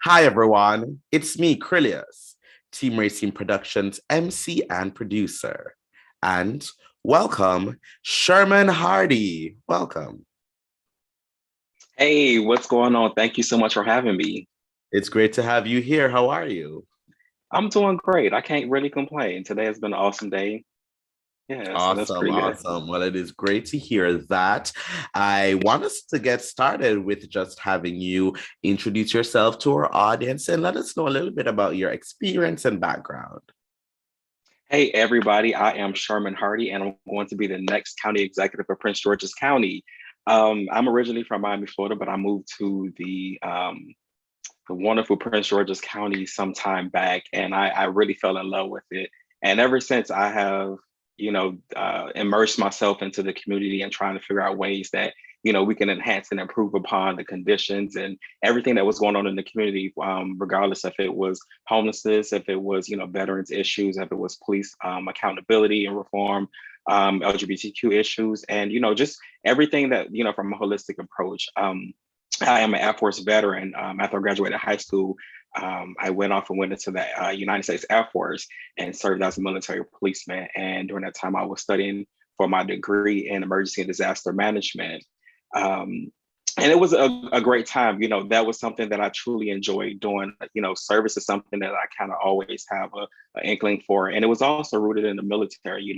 Hi, everyone. It's me, Krylios, Team Racing Productions MC and producer. And welcome, Sherman Hardy. Welcome. Hey, what's going on? Thank you so much for having me. It's great to have you here. How are you? I'm doing great. I can't really complain. Today has been an awesome day. Yeah, so that's Awesome, pretty good. awesome. Well, it is great to hear that. I want us to get started with just having you introduce yourself to our audience and let us know a little bit about your experience and background. Hey, everybody, I am Sherman Hardy, and I'm going to be the next county executive for Prince George's County. I'm originally from Miami, Florida, but I moved to the wonderful Prince George's County some time back, and I really fell in love with it. And ever since I have, immersed myself into the community and trying to figure out ways that, we can enhance and improve upon the conditions and everything that was going on in the community, regardless if it was homelessness, if it was, veterans issues, if it was police accountability and reform, LGBTQ issues, and, just everything that, from a holistic approach. I am an Air Force veteran. After I graduated high school, I went off and went into the United States Air Force and served as a military policeman. And during that time, I was studying for my degree in emergency and disaster management. Um, and it was a great time. That was something that I truly enjoyed doing. Service is something that I kind of always have a inkling for. And it was also rooted in the military,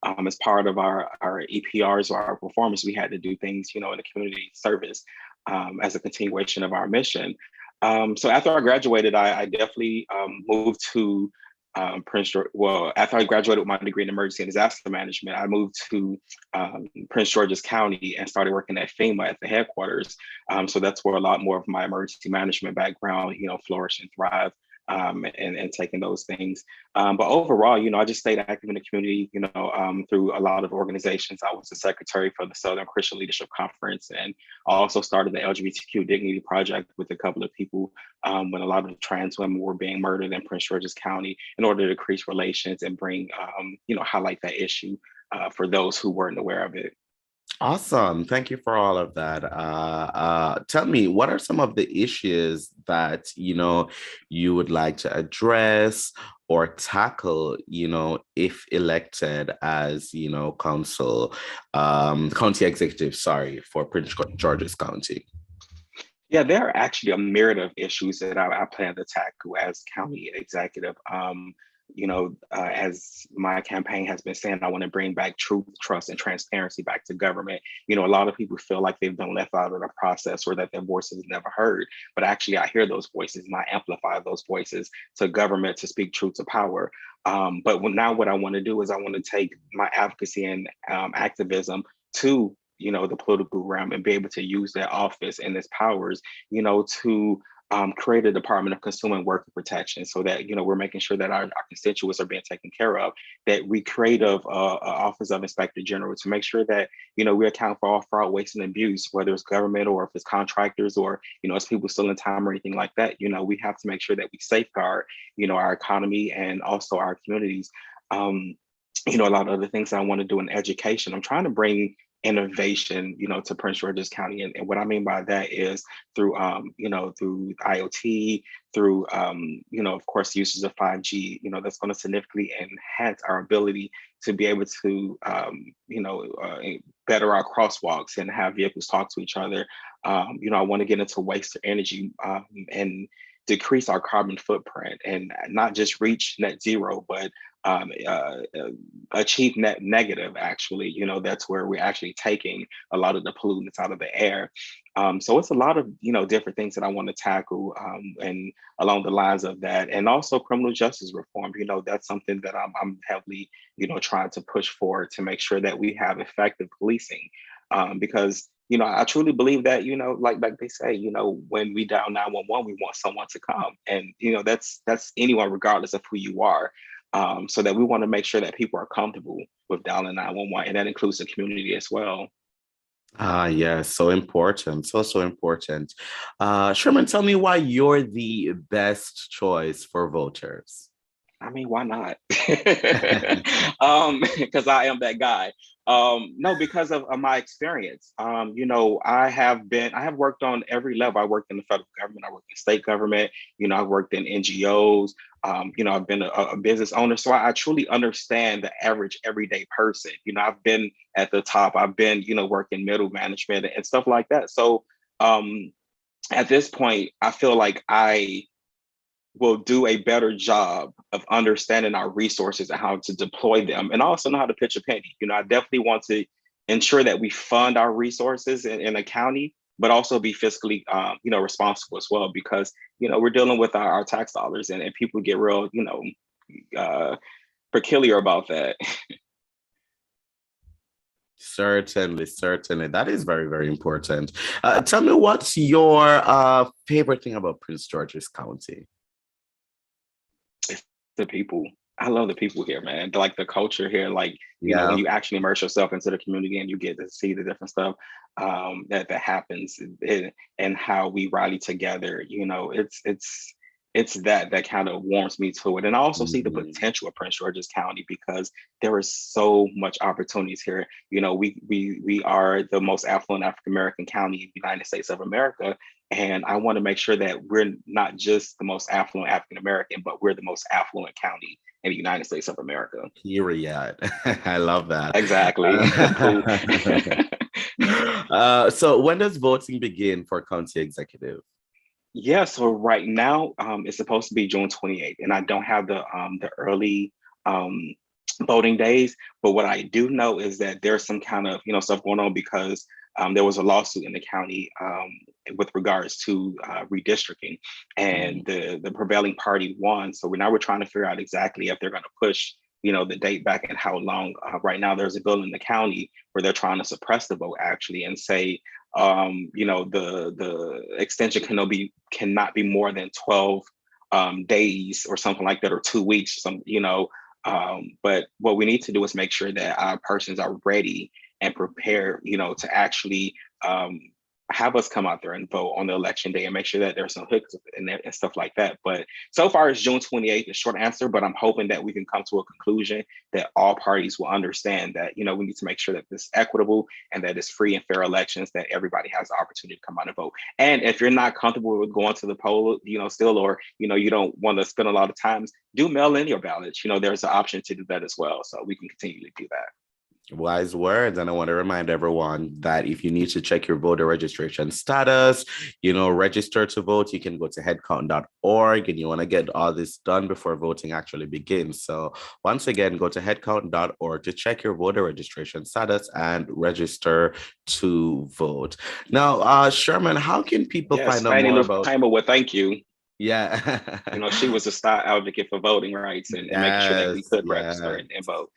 as part of our EPRs or our performance, we had to do things, in the community service as a continuation of our mission. So after I graduated, I definitely moved to Prince George. Well, after I graduated with my degree in emergency and disaster management, I moved to Prince George's County and started working at FEMA at the headquarters. So that's where a lot more of my emergency management background, flourished and thrived. And taking those things. But overall, I just stayed active in the community, through a lot of organizations. I was the secretary for the Southern Christian Leadership Conference, and I also started the LGBTQ Dignity Project with a couple of people when a lot of trans women were being murdered in Prince George's County in order to increase relations and bring, highlight that issue for those who weren't aware of it. Awesome. Thank you for all of that. Tell me, what are some of the issues that, you would like to address or tackle, if elected as, county executive, sorry, for Prince George's County? Yeah, there are actually a myriad of issues that I plan to tackle as county executive. As my campaign has been saying, I want to bring back truth, trust, and transparency back to government. A lot of people feel like they've been left out of the process or that their voices never heard. But actually, I hear those voices and I amplify those voices to government to speak truth to power. Now what I want to do is I want to take my advocacy and activism to the political realm and be able to use that office and its powers, to create a Department of Consumer and Worker Protection so that, we're making sure that our constituents are being taken care of, that we create a Office of Inspector General to make sure that, we account for all fraud, waste, and abuse, whether it's government or if it's contractors or, it's people still in time or anything like that. We have to make sure that we safeguard, our economy and also our communities. A lot of other things I want to do in education. I'm trying to bring innovation, to Prince George's County. And what I mean by that is through, through IoT, through, of course, uses of 5G, that's going to significantly enhance our ability to be able to, better our crosswalks and have vehicles talk to each other. I want to get into waste energy and decrease our carbon footprint and not just reach net zero, but achieve net negative. Actually, that's where we're actually taking a lot of the pollutants out of the air. So it's a lot of different things that I want to tackle, and along the lines of that, and also criminal justice reform. That's something that I'm heavily trying to push for to make sure that we have effective policing, because I truly believe that, like they say, when we dial 911, we want someone to come. And, that's anyone, regardless of who you are. So that we want to make sure that people are comfortable with dialing 911, and that includes the community as well. Yes, so important. So important. Sherman, tell me why you're the best choice for voters. I mean, why not? Because I am that guy. No, because of my experience. I have worked on every level. I worked in the federal government, I worked in state government, I've worked in NGOs, I've been a business owner. So I truly understand the average everyday person. I've been at the top, I've been, working middle management and stuff like that. So at this point, I feel like I will do a better job of understanding our resources and how to deploy them, and also know how to pitch a penny. I definitely want to ensure that we fund our resources in a county, but also be fiscally, responsible as well, because we're dealing with our tax dollars, and people get real, uh, peculiar about that. Certainly, certainly. That is very, very important. Tell me, what's your favorite thing about Prince George's County? The people. I love the people here, man. Like the culture here, like when Yeah. you actually immerse yourself into the community and you get to see the different stuff that happens, and how we rally together. It's that kind of warms me to it, and I also see the Mhm. potential of Prince George's County because there is so much opportunities here. We are the most affluent African American county in the United States of America, and I want to make sure that we're not just the most affluent African American, but we're the most affluent county in the United States of America. Period. I love that. Exactly. Cool. So when does voting begin for county executive? Yeah, so right now it's supposed to be June 28th, and I don't have the early um, voting days. But what I do know is that there's some kind of stuff going on because there was a lawsuit in the county with regards to redistricting, and Mhm. the prevailing party won. So we're trying to figure out exactly if they're going to push the date back and how long. Right now, there's a bill in the county where they're trying to suppress the vote actually and say the extension cannot be more than 12 days or something like that, or 2 weeks, but what we need to do is make sure that our persons are ready and prepared, to actually have us come out there and vote on the election day and make sure that there's no hiccups and stuff like that. But so far it's June 28th, the short answer, but I'm hoping that we can come to a conclusion that all parties will understand that, we need to make sure that this is equitable and that it's free and fair elections, that everybody has the opportunity to come out and vote. And if you're not comfortable with going to the poll, still, or, you don't want to spend a lot of times, do mail in your ballots. There's an option to do that as well. So we can continue to do that. Wise words. And I want to remind everyone that if you need to check your voter registration status, register to vote, you can go to headcount.org, and you want to get all this done before voting actually begins. So once again, go to headcount.org to check your voter registration status and register to vote. Now, Sherman, how can people Yes, find out Fannie more Lou about? Hamer would thank you. Yeah. She was a star advocate for voting rights and making sure that we Yes, could register yeah. and vote.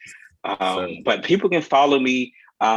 So, But people can follow me.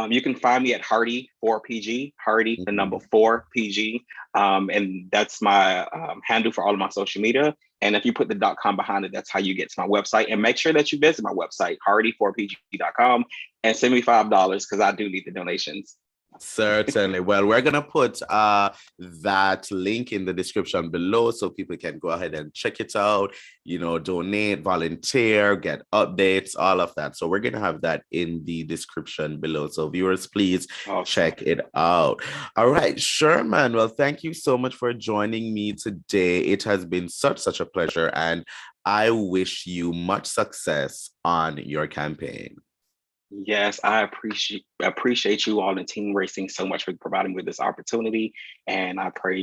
You can find me at Hardy 4PG, Hardy, the number mhm. 4PG. And that's my handle for all of my social media. And if you put the .com behind it, that's how you get to my website. And make sure that you visit my website, hardy4pg.com, and send me $5 because I do need the donations. Certainly. Well, we're gonna put that link in the description below so people can go ahead and check it out, donate, volunteer, get updates, all of that. So we're gonna have that in the description below. So viewers, please Awesome. check it out. All right, Sherman. Well, thank you so much for joining me today. It has been such a pleasure, and I wish you much success on your campaign. Yes, I appreciate you all in Team Racing so much for providing me with this opportunity, and I pray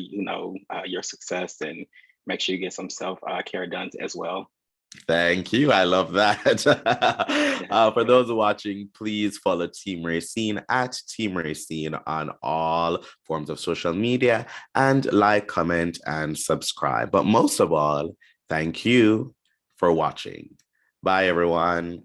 your success, and make sure you get some self care done as well. Thank you. I love that. For those watching, please follow Team Racine at Team Racine on all forms of social media, and like, comment, and subscribe. But most of all, thank you for watching. Bye, everyone.